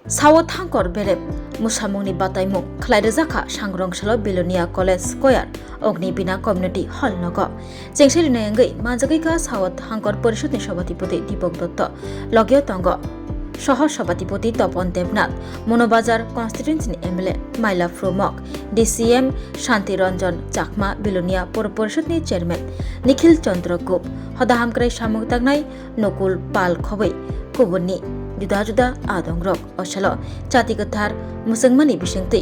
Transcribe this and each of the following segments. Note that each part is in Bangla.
Sawat hangkor berep musamungni bataimu khlaidajaka sangrongshalo Bilonia College Square Ogni Bina Community Hall nogo chengsheri nayangei manjagai ka Sawat hangkor পরিষদনি সভাধিপতি দীপক দত্ত লগেও তঙ্গ সহ সভাধিপতি তপন দেবনাথ মনোবাজার কনস্টিটুয়েন্সিনি এমএলএ মাইলা ফ্রুমক ডিসিএম শান্তি রঞ্জন চাকমা বিলোনিয়া পৌর পরিষদনি চেয়ারম্যান নিখিল চন্দ্র গুপ হদাহামক্রাই সামুক তাংনাই নকুল পাল খबै কুবुननि juda-juda adongrok osalo chati gothar musangmani bisingtui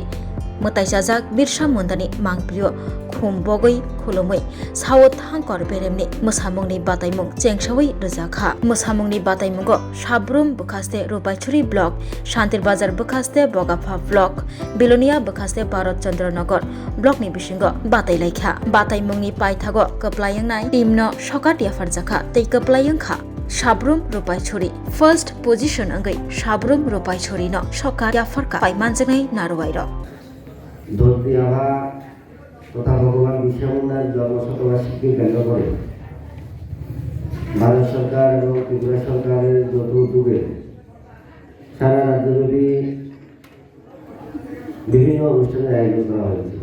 mutaisajak birsa mundani mangprio khumbogoi khulumui sawot hangkor beremni musamungni bataimung chengsawai rjakha musamungni bataimungo sabrum bukhaste rupaichuri block shantir bazar bukhaste bogafa block bilonia bukhaste bharat chandranagor block ni bisingo batai laikha bataimungni paithago koplayang nai timno sokatia farjakha tei koplayang kha Sabrum Rupaichuri First Position Angai Sabrum Rupaichuri no Sokar Yafarka Paimanjangai Naruwairo ধরতিয়াভা তথা ভগবান বিশ্বমুন্ডার জন্মশতবার্ষিকী কেন্দ্র করে ভারত সরকার এবং ত্রিপুরা সরকারের যৌথ উদ্যোগে সারা রাজ্যব্যাপী বিভিন্ন অনুষ্ঠানের আয়োজন করা হয়েছে।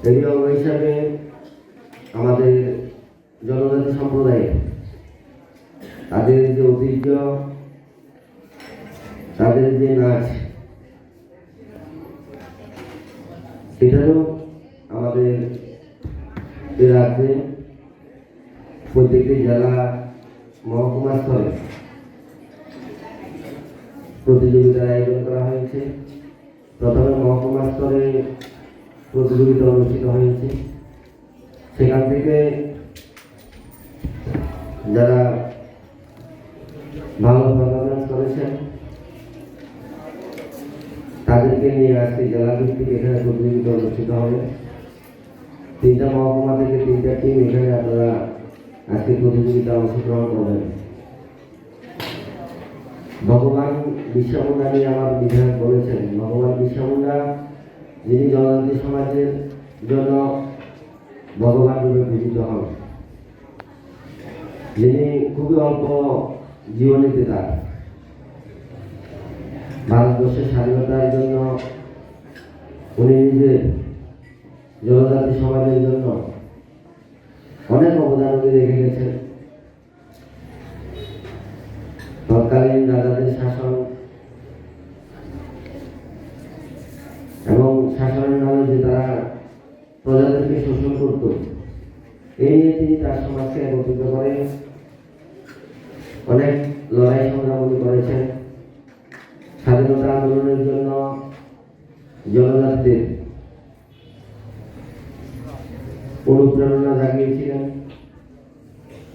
এই অঙ্গ হিসাবে আমাদের জনজাতি সম্প্রদায়ে তাদের যে ঐতিহ্য, তাদের যে নাচ, সেটারও আমাদের এই রাজ্যে প্রত্যেকটি জেলা মহকুমা স্তরে প্রতিযোগিতার আয়োজন করা হয়েছে। প্রথমে মহকুমা স্তরে প্রতিযোগিতা অনুষ্ঠিত হয়েছে। সেখান থেকে যারা ভালো পারফরমেন্স করেছেন তাদেরকে নিয়ে আজকে জেলা ভিত্তিক এখানে প্রতিযোগিতা অনুষ্ঠিত হবে। 3টা মহকুমা থেকে 3টা টিম এখানে আপনারা আজকে প্রতিযোগিতা অংশগ্রহণ করবেন। ভগবান বিশ্বমুন্ডা নিয়ে আমার বিধায়ক বলেছেন, ভগবান বিশ্বমুন্ডা যিনি জনজাতি সমাজের জন্য ভগবান রূপে পূজিত হন, যিনি খুবই অল্প জীবনীতে তার ভারতবর্ষের স্বাধীনতার জন্য উনি নিজের জনজাতি সমাজের জন্য অনেক অবদান রেখে গেছেন। তৎকালীন রাজাদের শাসন এবং শাসনের নামে যে তারা প্রজাদেরকে শোষণ করত, এই নিয়ে তিনি তার সমাজকে একত্রিত করে অনেক লড়াই সংগ্রাম করেছেন। স্বাধীনতা আন্দোলনের জন্য জনজাতিদের অনুপ্রেরণা জাগিয়েছিলেন।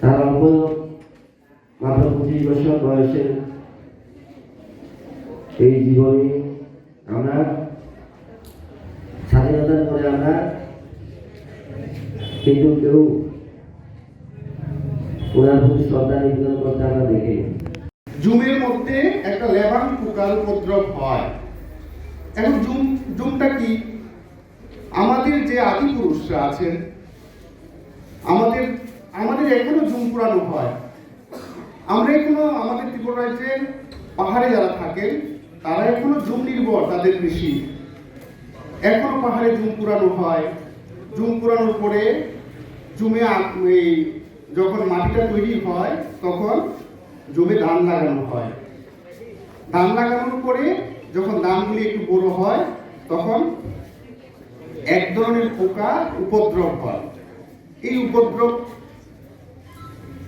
তার অল্প মাত্র 25 বছর বয়সের এই জীবনী আমরা স্বাধীনতার পরে আমরা কিন্তু কেউ ওনার প্রতি শ্রদ্ধা নিবেদন করতে আমরা দেখি। জুমের মধ্যে একটা লেবাং পোকার উপদ্রব হয়। এখন জুমটা কি? আমাদের যে আদি পুরুষরা আছেন, আমাদের এখনো জুম পুরানো হয়। আমরা এখনো আমাদের ত্রিপুরা রাজ্যে পাহাড়ে যারা থাকেন তারা এখনো জুম নির্ভর তাদের কৃষি। এখনো পাহাড়ে জুম পুরানো হয়। জুম পুরানোর পরে জুমে যখন মাটিটা তৈরি হয় তখন জমে ধান লাগানো হয়। ধান লাগানোর পরে যখন ধানগুলি একটু বড় হয় তখন এক ধরনের পোকা উপদ্রব হয়।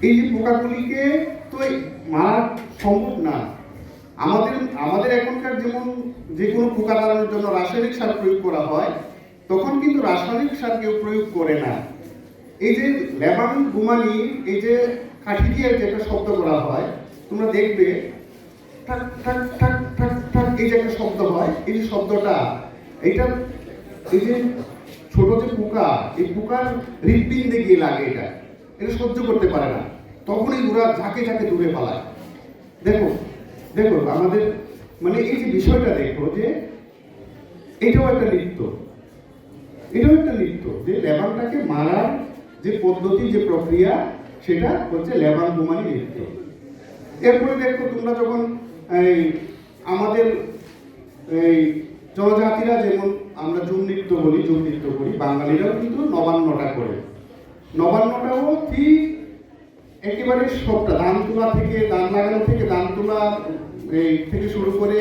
এই পোকাগুলিকে তো মারা সম্ভব না। আমাদের এখনকার যেমন যে কোনো পোকা তাড়ানোর জন্য রাসায়নিক সার প্রয়োগ করা হয়, তখন কিন্তু রাসায়নিক সার কেউ প্রয়োগ করে না। এই যে লেবাং গুমানি, এই যে কাঠি দিয়ে যেটা শব্দ করা হয়, তোমরা দেখবে ঠাক ঠাক ঠাক ঠাক ঠাক এই যে একটা শব্দ হয়, এই যে শব্দটা, এই যে ছোট যে পোকা, এই পোকার হৃৎপিণ্ডে গিয়ে লাগে, এটা সহ্য করতে পারে না। তখনই ওরা ঝাঁকে ঝাঁকে দূরে পালায়। দেখো আমাদের মানে এই যে বিষয়টা দেখো যে এটাও একটা নৃত্য যে লেবাংটাকে মারার যে পদ্ধতি, যে প্রক্রিয়া, সেটা হচ্ছে লেবাং গুমানি নৃত্য। এরপরে দেখো তোমরা যখন আমাদের এই জনজাতিরা যেমন আমরা ঝুম নৃত্য বলি, ঝুম নৃত্য করি, বাঙালিরাও কিন্তু নবান্নটা করে। নবান্নটাও ঠিক একেবারে সবটা ধান তোলা থেকে, ধান লাগানো থেকে, ধান তোলা এই থেকে শুরু করে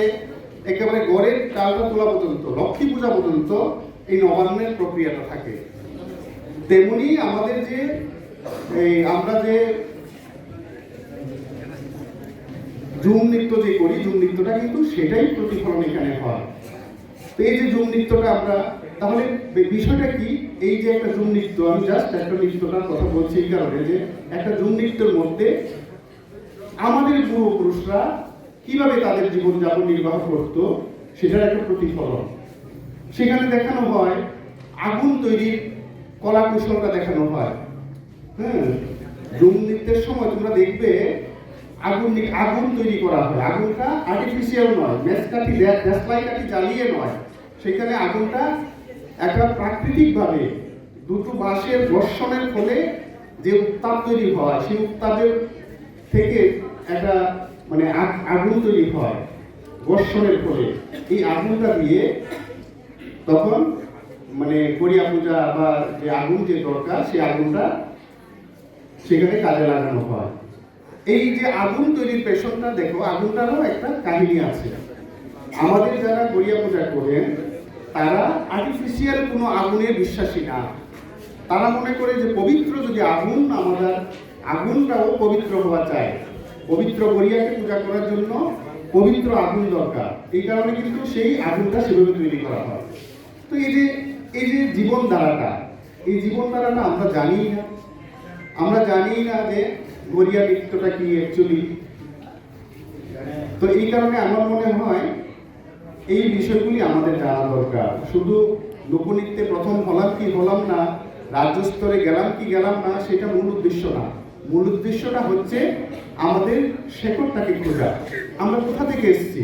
একেবারে গড়ের চালটা তোলা পর্যন্ত, লক্ষ্মী পূজা পর্যন্ত এই নবান্নের প্রক্রিয়াটা থাকে। তেমনি আমাদের যে এই আমরা যে ঝুম নৃত্য যে করি, ঝুম নৃত্যটা কিন্তু সেটাই প্রতিফলন এখানে হয়। তো এই যে ঝুম নৃত্যটা আমরা, তাহলে বিষয়টা কি, এই যে একটা ঝুম নৃত্য, আমি জাস্ট একটা নৃত্যটার কথা বলছি এই কারণে যে একটা ঝুম নৃত্যের মধ্যে আমাদের পূর্বপুরুষরা কিভাবে তাদের জীবনযাপন নির্বাহ করত সেটার একটা প্রতিফলন। সেখানে দেখানো হয় আগুন তৈরির কলা কৌশলটা দেখানো হয়। হ্যাঁ, ঝুম নৃত্যের সময় তোমরা দেখবে আগুন তৈরি করা হয়। আগুনটা আর্টিফিশিয়াল নয়, মেসকাঠি দেশলাই কাঠি জ্বালিয়ে নয়, সেখানে আগুনটা একটা প্রাকৃতিকভাবে দুটো বাঁশের ঘর্ষণের ফলে যে উত্তাপ তৈরি হয়, সেই উত্তাপের থেকে একটা মানে আগুন তৈরি হয় ঘর্ষণের ফলে। এই আগুনটা দিয়ে তখন মানে গড়িয়া পূজা বা যে আগুন যে দরকার, সেই আগুনটা সেখানে কাজে লাগানো হয়। এই যে আগুন তৈরির পেছনটা দেখো, আগুনটারও একটা কাহিনী আছে। আমাদের যারা গড়িয়া পূজা করেন তারা আর্টিফিশিয়াল কোনো আগুনে বিশ্বাসী না। তারা মনে করে যে পবিত্র যদি আগুন, আমাদের আগুনটাও পবিত্র হওয়া চায়। পবিত্র গড়িয়াকে পূজা করার জন্য পবিত্র আগুন দরকার। এই কারণে কিন্তু সেই আগুনটা সেভাবে তৈরি করা হয়। তো এই যে জীবনধারাটা, এই জীবনধারাটা আমরা জানি না। আমরা জানি না যে গড়িয়া নৃত্যটা কি অ্যাকচুয়ালি। তো এই কারণে আমার মনে হয় এই বিষয়গুলি আমাদের জানা দরকার। শুধু লোকনৃত্যে প্রথম হলাম কি হলাম না, রাজ্য স্তরে গেলাম কি গেলাম না, সেটা মূল উদ্দেশ্য না। মূল উদ্দেশ্যটা হচ্ছে আমাদের শেকড়টাকে খোঁজা। আমরা কোথা থেকে এসেছি,